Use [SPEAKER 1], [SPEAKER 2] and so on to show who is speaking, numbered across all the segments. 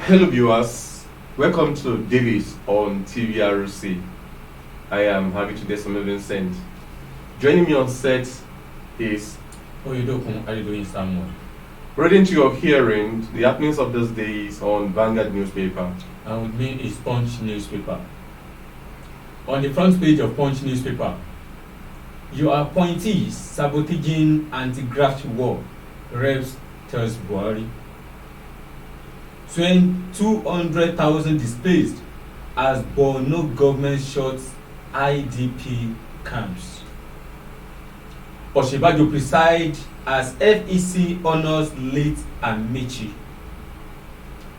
[SPEAKER 1] Hello viewers, welcome to Dailies on TVRC. I am happy today, Samuel Vincent. Joining me on set is
[SPEAKER 2] Doing Samuel?
[SPEAKER 1] reading to your hearing the happenings of those days on Vanguard newspaper.
[SPEAKER 2] And with me is Punch newspaper. On the front page of Punch newspaper, your appointees sabotaging anti-graft war, Reps tells Buhari. 200,000 displaced as Borno government shuts IDP camps. Oshibajo preside as FEC honors late Amici.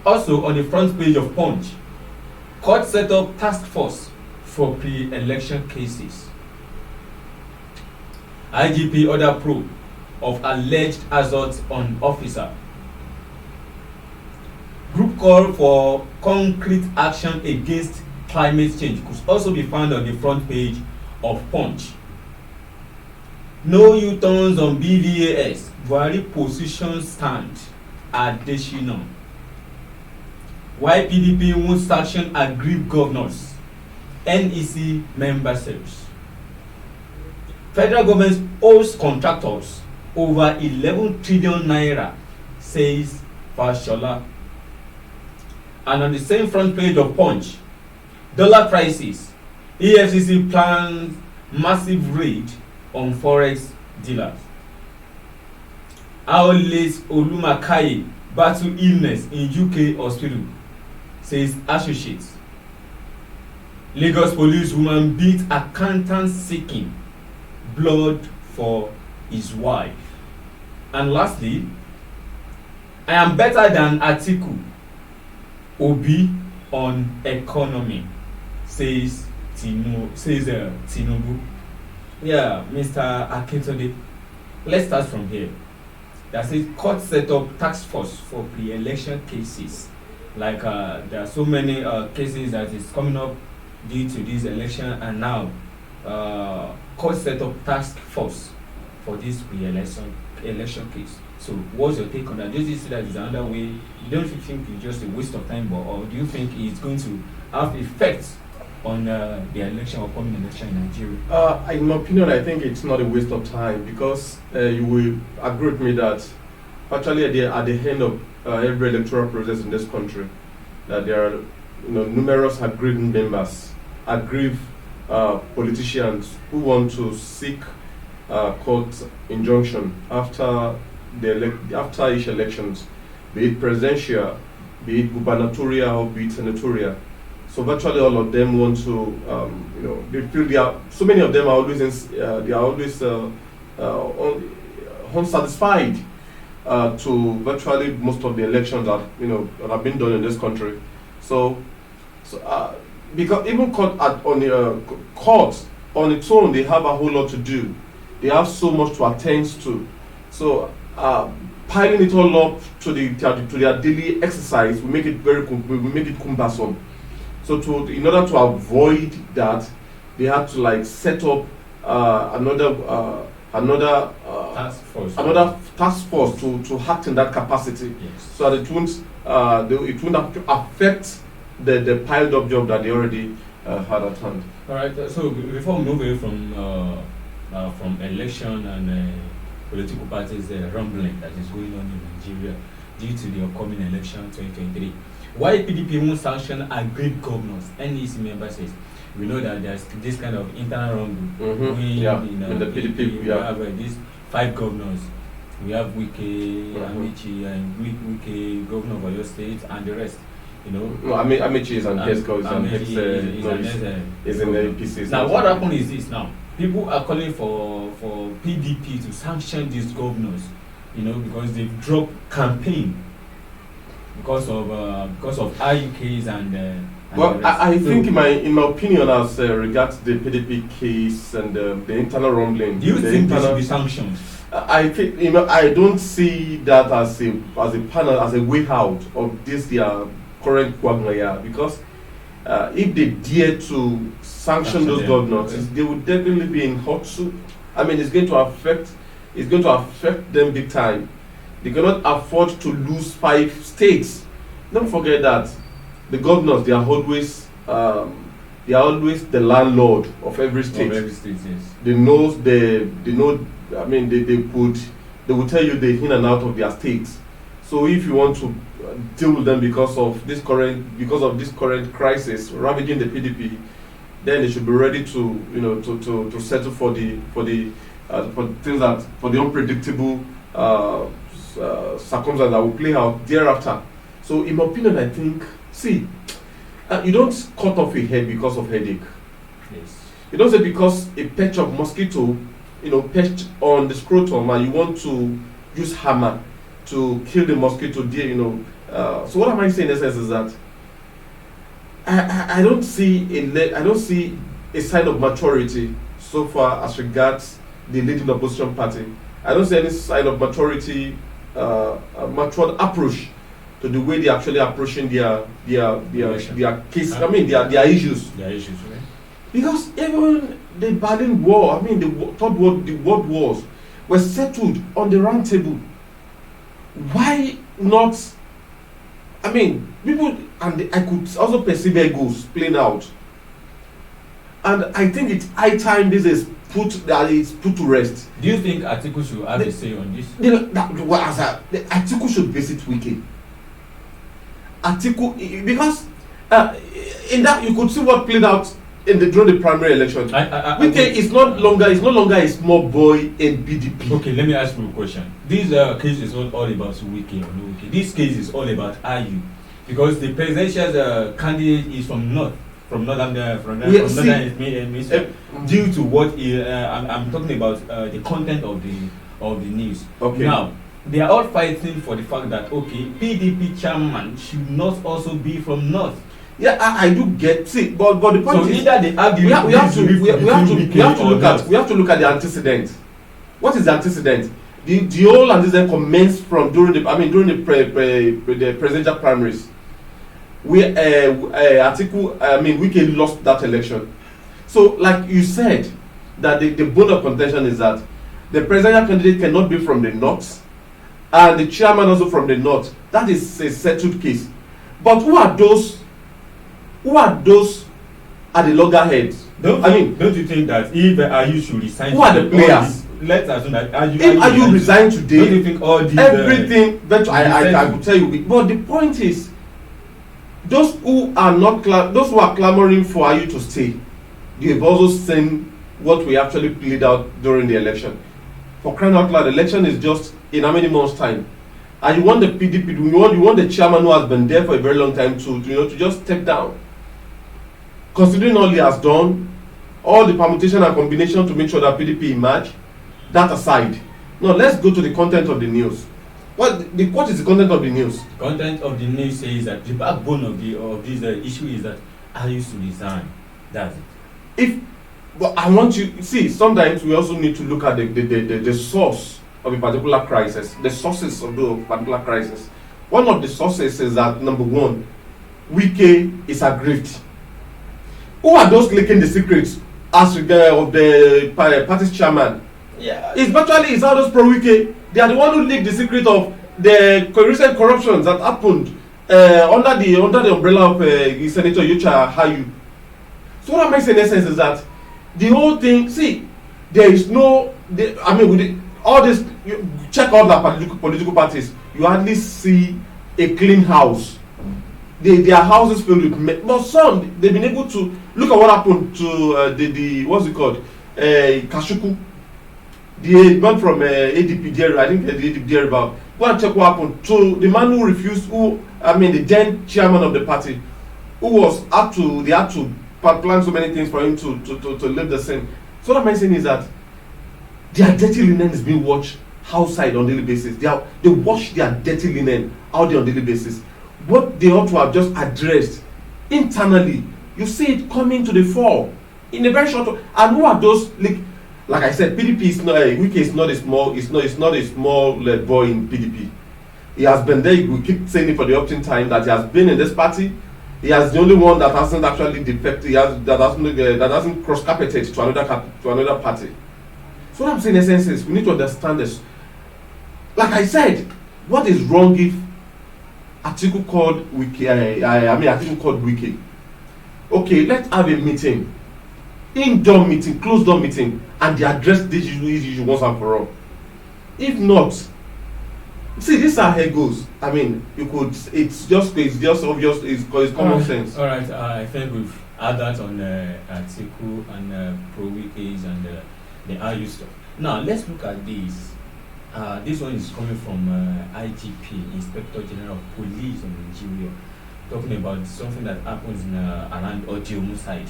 [SPEAKER 2] Also on the front page of Punch, court set up task force for pre-election cases. IGP order probe of alleged assault on officer. Group call for concrete action against climate change could also be found on the front page of Punch. No U-turns on BVAS. Buhari position stand. Adesina. Why PDP won't sanction aggrieved governors? NEC member states. Federal government owes contractors over 11 trillion naira, says Fashola. And on the same front page of Punch, dollar prices. EFCC plans massive raid on forex dealers. Aoles Olumakaye battle illness in UK hospital, says associates. Lagos police woman beat accountant seeking blood for his wife. And lastly, I am better than Atiku. Obi on economy, says Tinubu. Yeah, Mr. Akintunde. Let's start from here. That says court set up task force for pre-election cases. Like there are so many cases that is coming up due to this election, and now court set up task force for this pre-election case. So what's your take on that? Do you see that is another way? You don't think it's just a waste of time, or do you think it's going to have effects on the election or upcoming election in Nigeria?
[SPEAKER 1] In my opinion, I think it's not a waste of time because you will agree with me that actually at the end of every electoral process in this country, that there are numerous aggrieved members, aggrieved politicians who want to seek court injunction after each elections, be it presidential, be it gubernatorial, or be it senatorial. So virtually all of them want to, they feel so many of them are always unsatisfied to virtually most of the elections that have been done in this country. So because even court on its own, they have a whole lot to do. They have so much to attend to. So piling it all up to their daily exercise will make it cumbersome. So in order to avoid that, they had to set up another task force to act in that capacity.
[SPEAKER 2] Yes.
[SPEAKER 1] So that it won't affect the piled up job that they already had at hand.
[SPEAKER 2] All right. So before we move away from election and political parties rumbling that is going on in Nigeria due to the upcoming election 2023. Why PDP won't sanction aggrieved governors? NEC member says. We know that there's this kind of internal rumble
[SPEAKER 1] in the PDP.
[SPEAKER 2] We have these 5 governors. We have Wike, Amici, and Wike, governor of Oyo State, and the rest.
[SPEAKER 1] Amici is an ESCO, is in the APC.
[SPEAKER 2] Now, what happened is this now. People are calling for PDP to sanction these governors, because they've dropped campaign because of IUKs and.
[SPEAKER 1] Well, I think in my opinion, as regards the PDP case and the internal rumbling.
[SPEAKER 2] Do you think there should be sanctions?
[SPEAKER 1] I think I don't see that as a way out of this their current quagmire, because if they dare to sanction those governors, they would definitely be in hot soup. I mean, it's going to affect them big time. They cannot afford to lose 5 states don't forget that the governors, they are always the landlord of every state.
[SPEAKER 2] Of every state, yes.
[SPEAKER 1] They know. I mean, they will tell you the in and out of their states. So if you want to deal with them because of this current crisis ravaging the PDP, then they should be ready to to settle for the things that for the unpredictable circumstances that will play out thereafter. So in my opinion, I think you don't cut off a head because of headache.
[SPEAKER 2] Yes.
[SPEAKER 1] You don't say because a patch of mosquito, perched on the scrotum, and you want to use hammer to kill the mosquito there, So what am I saying in essence is that I don't see a sign of maturity so far as regards the leading opposition party. I don't see any sign of maturity, matured approach to the way they're actually approaching their case. I mean their issues.
[SPEAKER 2] Their issues, right?
[SPEAKER 1] Because even the Berlin War, I mean the world wars were settled on the round table. Why not? I mean, people, and I could also perceive egos playing out. And I think it's high time this is put to rest.
[SPEAKER 2] Do you think Atiku should have a say on this?
[SPEAKER 1] The Atiku should visit Wiki. Atiku, because in that you could see what played out during the primary election. Wiki is no longer a small boy in BDP.
[SPEAKER 2] Okay, let me ask you a question. This case is not all about Wiki or no Wiki. This case is all about IU, because the presidential candidate is from northern hemisphere. Due to what I'm talking about, the content of the news.
[SPEAKER 1] Okay.
[SPEAKER 2] Now they are all fighting for the fact that PDP chairman should not also be from north.
[SPEAKER 1] Yeah, I do get but the point is
[SPEAKER 2] either they argue
[SPEAKER 1] we have to look at the antecedent. What is the antecedent? The whole antecedent commenced from during the presidential primaries, where Wike lost that election. So, like you said, that the bone of contention is that the presidential candidate cannot be from the north, and the chairman also from the north. That is a settled case. But who are those at the loggerheads?
[SPEAKER 2] Don't you think that if you should resign?
[SPEAKER 1] Who are the players?
[SPEAKER 2] Let's assume that
[SPEAKER 1] if you resign today,
[SPEAKER 2] don't you think all these
[SPEAKER 1] everything? But I will tell you. But the point is, those who are clamoring for you to stay, they have also seen what we actually played out during the election. For crying out loud, the election is just in how many months' time? And you want the PDP, you want the chairman who has been there for a very long time to just step down. Considering all he has done, all the permutation and combination to make sure that PDP emerge, that aside. Now let's go to the content of the news. What is the content of the news?
[SPEAKER 2] The content of the news says that the backbone of this issue is that I used to resign. That's it.
[SPEAKER 1] But I want you see. Sometimes we also need to look at the source of a particular crisis, the sources of the particular crisis. One of the sources is that number one, Wike is aggrieved. Who are those leaking the secrets as regard of the party's chairman?
[SPEAKER 2] Yeah,
[SPEAKER 1] it's all those pro-Wike. They are the one who leaked the secret of the recent corruptions that happened under the umbrella of Senator Yocha Hayu. So what am I saying in essence is that the whole thing, there is no, all this, you check all the political parties, you hardly see a clean house. Their houses filled with but some, they've been able to look at what happened to the what's it called, Kashuku. The man from ADP there, I think the ADP there about. Go and check what happened to the man who refused, the then chairman of the party, who they had to plan so many things for him to leave the scene. So what I'm saying is that their dirty linen is being watched outside on daily basis. They wash their dirty linen out there on daily basis. What they ought to have just addressed internally, you see it coming to the fore in a very short time. And who are those? Like I said, PDP is not Wike is not a small. It's not a small boy in PDP. He has been there. We keep saying it for the opting time that he has been in this party. He has the only one that hasn't actually defected. That hasn't cross carpeted to another party. So what I'm saying in essence is we need to understand this. Like I said, what is wrong if Atiku called Wiki. Atiku called Wiki. Okay, let's have a meeting, indoor meeting, closed door meeting, and they address this issue once and for all. If not, see, these are how it goes. I mean, you could. It's just obvious. It's common sense.
[SPEAKER 2] All right. I think we've had that on Atiku and Pro Wikis and the IU stuff. Now let's look at this. This one is coming from IGP, Inspector General of Police of Nigeria, talking about something that happens in around Odiomu side.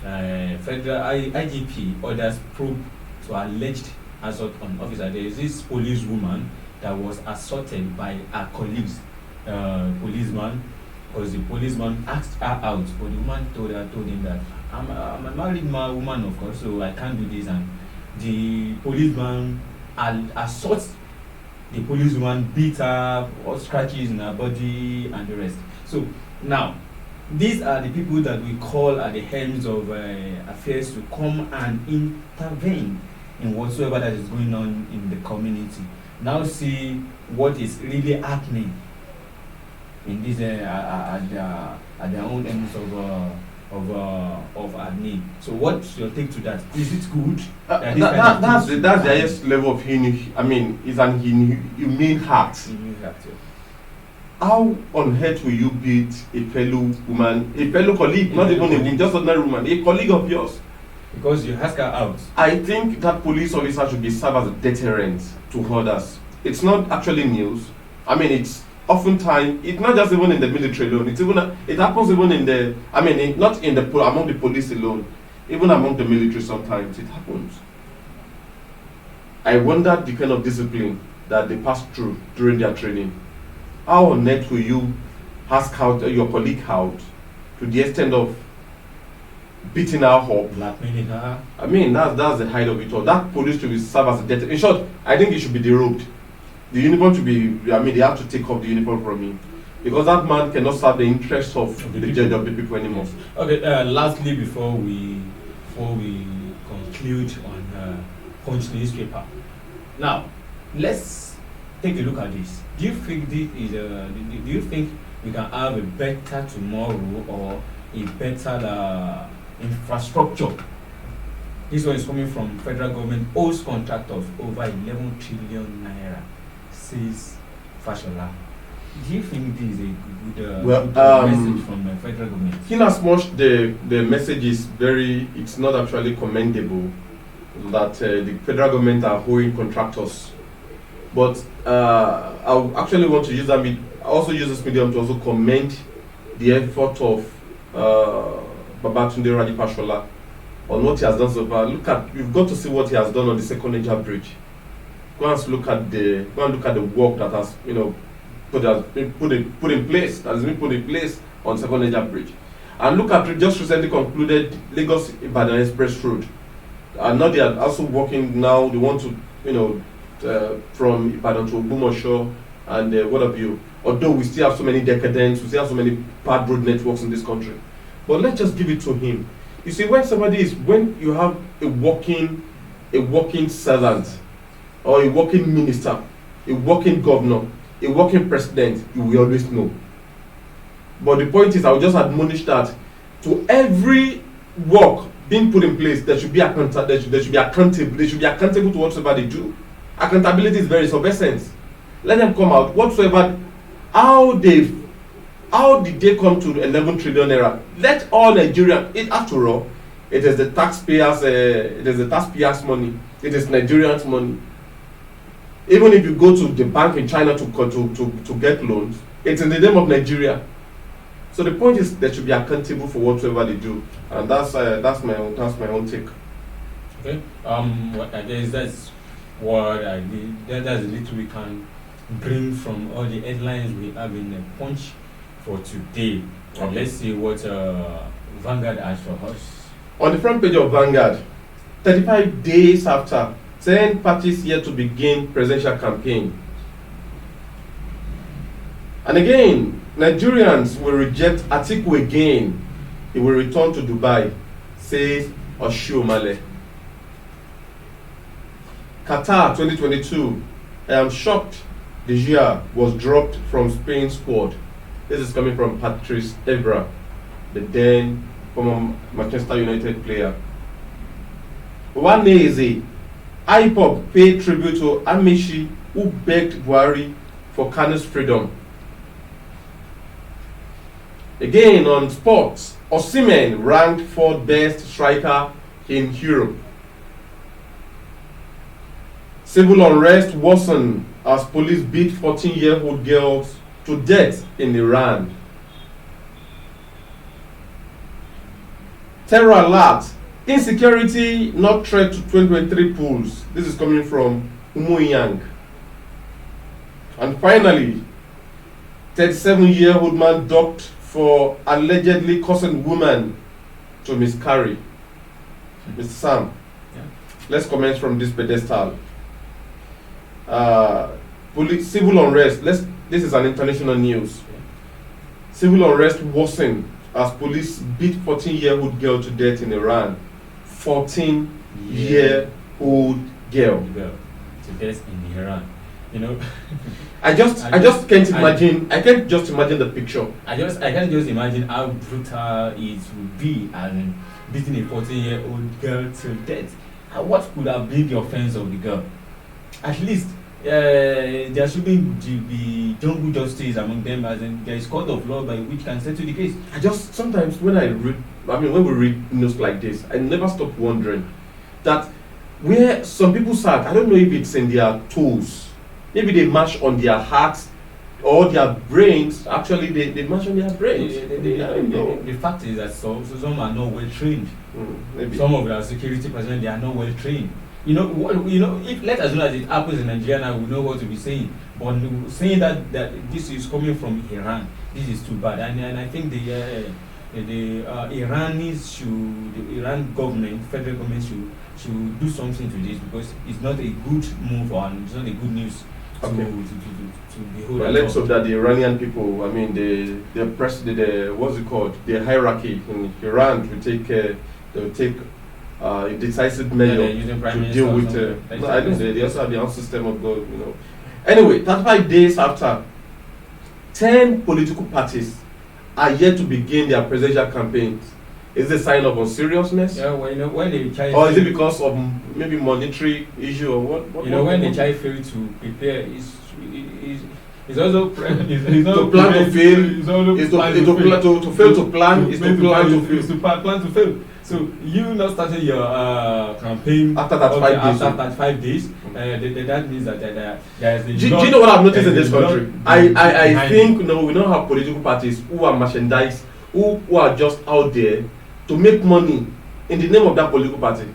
[SPEAKER 2] Federal IGP orders probe to alleged assault on officer. There is this police woman that was assaulted by her colleagues, policeman, because the policeman asked her out, but the woman told him that I'm a married woman, of course, so I can't do this, and the policeman assaults the policewoman, beat her, or scratches in her body and the rest. So now, these are the people that we call at the helms of affairs to come and intervene in whatsoever that is going on in the community. Now see what is really happening in this at their own ends of admin. So what's your take to that? Is it good?
[SPEAKER 1] That's the highest level of it's an humane heart. How on earth will you beat a fellow woman, a fellow colleague, not even a woman, just another woman, a colleague of yours?
[SPEAKER 2] Because you ask her out.
[SPEAKER 1] I think that police officer should be served as a deterrent to others. It's not actually news. It's oftentimes, it's not just even in the military alone. It happens even in the, not in the among the police alone. Even among the military sometimes it happens. I wonder the kind of discipline that they pass through during their training. How on earth will you ask out your colleague out to the extent of beating her up?
[SPEAKER 2] Blackmailing her.
[SPEAKER 1] That's the height of it all. That police should be served as a deterrent. In short, I think it should be derobed. The uniform should be, they have to take off the uniform from him. Because that man cannot serve the interests of the judge of the people anymore.
[SPEAKER 2] Okay, lastly, before we conclude on Punch newspaper. Now, let's take a look at this. Do you think this is do you think we can have a better tomorrow or a better infrastructure? This one is coming from federal government owes contractors over 11 trillion naira, says Fashola. Do you think this is a good message from the federal government?
[SPEAKER 1] In as much the message is it's not actually commendable that the federal government are owing contractors. But I actually want to use this medium to also commend the effort of Babatunde Raji Fashola on what he has done so far. You've got to see what he has done on the Second Niger Bridge. Go and look at the work that has been put in place on Second Niger Bridge, and look at just recently concluded Lagos Ibadan Express Road. And now they are also working now. They want to from Ibadan to Ogbomoso and what have you. Although we still have so many decadents, we still have so many bad road networks in this country, but let's just give it to him. You see, when you have a working servant, or a working minister, a working governor, a working president, you will always know. But the point is, I will just admonish that to every work being put in place, there should be accountable. They should be accountable to whatsoever they do. Accountability is very of essence. Let them come out whatsoever. How did they come to 11 trillion naira? Let all Nigerians. After all, it is the taxpayers. It is the taxpayers' money. It is Nigerians' money. Even if you go to the bank in China to get loans, it's in the name of Nigeria. So the point is, they should be accountable for whatsoever they do, and that's my own take.
[SPEAKER 2] Okay. I guess that's what I did. That's a little we can bring from all the headlines we have in the Punch for today. Okay. Let's see what Vanguard has for us.
[SPEAKER 1] On the front page of Vanguard, 35 days after, 10 parties yet to begin presidential campaign. And again, Nigerians will reject Atiku again. He will return to Dubai, says Oshiomhole. Qatar 2022. I am shocked De Gea was dropped from Spain's squad. This is coming from Patrice Evra, the then former Manchester United player. Waneze, IPOB paid tribute to Amishi, who begged Buhari for Kanu's freedom. Again on sports, Osimhen ranked 4th best striker in Europe. Civil unrest worsened as police beat 14-year-old girls to death in Iran. Terror alert, insecurity not threat to 2023 polls. This is coming from Umuyang. And finally, 37-year-old man docked for allegedly causing woman to miscarry. Mr. Sam,
[SPEAKER 2] Yeah.
[SPEAKER 1] let's comment from this pedestal. Civil unrest. This is an international news. Civil unrest worsened as police beat 14-year-old girl to death in Iran. 14-year-old girl.
[SPEAKER 2] To death in Iran. You know,
[SPEAKER 1] I just can't imagine. I can't just imagine the picture.
[SPEAKER 2] I can't just imagine how brutal it would be and beating a 14-year-old girl to death. And what could have been the offense of the girl? At least there should be jungle justice among them, as in there is court of law by which can settle the case.
[SPEAKER 1] I just sometimes when we read news like this, I never stop wondering that where some people sat. I don't know if it's in their toes. Maybe they mash on their hearts or their brains. Actually, they mash on their brains.
[SPEAKER 2] The fact is that some are not well trained.
[SPEAKER 1] Maybe.
[SPEAKER 2] Some of our security personnel, they are not well trained. If let as soon as it happens in Nigeria now, we know what to be saying. But saying that this is coming from Iran, this is too bad. And I think the Iran government, federal government should do something to this, because it's not a good move and it's not a good news.
[SPEAKER 1] Okay.
[SPEAKER 2] To behold.
[SPEAKER 1] Well, let's hope that the Iranian people, the what's it called, the hierarchy in Iran will take a decisive measure to deal with. I know they also have their own system of God, Anyway, 35 days after, 10 political parties are yet to begin their presidential campaigns. Is it a sign of unseriousness?
[SPEAKER 2] Yeah, well, when they try,
[SPEAKER 1] or is it because of maybe monetary issue or what?
[SPEAKER 2] When the child fail to prepare, it's also it's
[SPEAKER 1] to plan to fail. It's to fail to plan. It's to plan to fail.
[SPEAKER 2] It's to plan to fail. So you not starting your campaign
[SPEAKER 1] after that
[SPEAKER 2] 5 days. That means that there is a.
[SPEAKER 1] Do you know what I've noticed in this country? I think we now have political parties who are merchandise, who are just out there to make money in the name of that political party.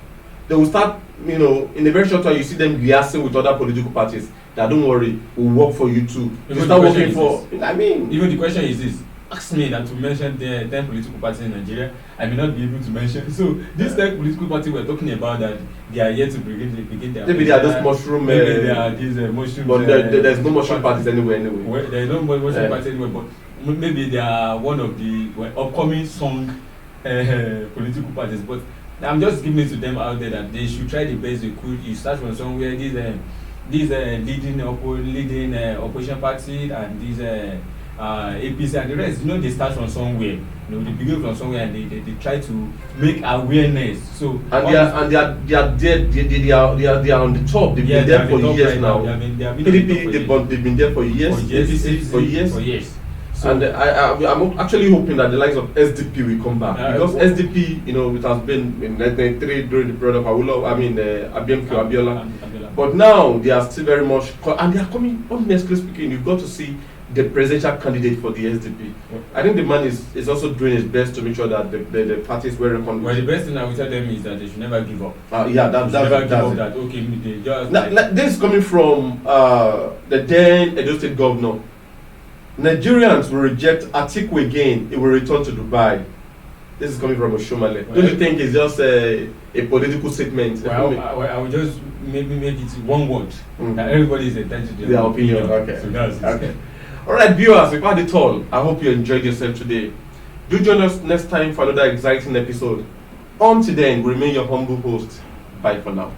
[SPEAKER 1] They will start, in a very short time you see them liaising with other political parties. That don't worry, we'll work for you too. You start working for.
[SPEAKER 2] Even the question is this. Ask me that to mention the 10 political parties in Nigeria, I may not be able to mention. So these 10 political parties we're talking about, that they are yet to begin their.
[SPEAKER 1] Maybe they are just mushroom.
[SPEAKER 2] Maybe they are these mushrooms.
[SPEAKER 1] But there's no mushroom parties anywhere.
[SPEAKER 2] There is no mushroom parties anywhere. But maybe they are one of the upcoming song political parties. But I'm just giving it to them out there that they should try the best they could. You start from somewhere. These leading opposition party and these APC and the rest, they start from somewhere. They begin from somewhere and they try to make awareness. So they are on the top. They've been there for years now. PDP, they've been there for years. For years. So, and I'm actually hoping that the likes of SDP will come back, because SDP, it has been in 1993 during the period of Abiola. But now they are still very much, and they are coming. Honestly speaking, you've got to see the presidential candidate for the SDP. I think the man is also doing his best to make sure that the party is well recognized. Well, the best thing I will tell them is that they should never give up.
[SPEAKER 1] This is coming from the then Edo State governor. Nigerians will reject Atiku again. He will return to Dubai. This is coming from Oshomale. Don't you think it's just a political statement?
[SPEAKER 2] Well, I will just maybe make it one word. That everybody is entitled to their opinion.
[SPEAKER 1] Okay.
[SPEAKER 2] So that's
[SPEAKER 1] okay. All right, viewers, we've had it all. I hope you enjoyed yourself today. Do join us next time for another exciting episode. Until then, remain your humble host. Bye for now.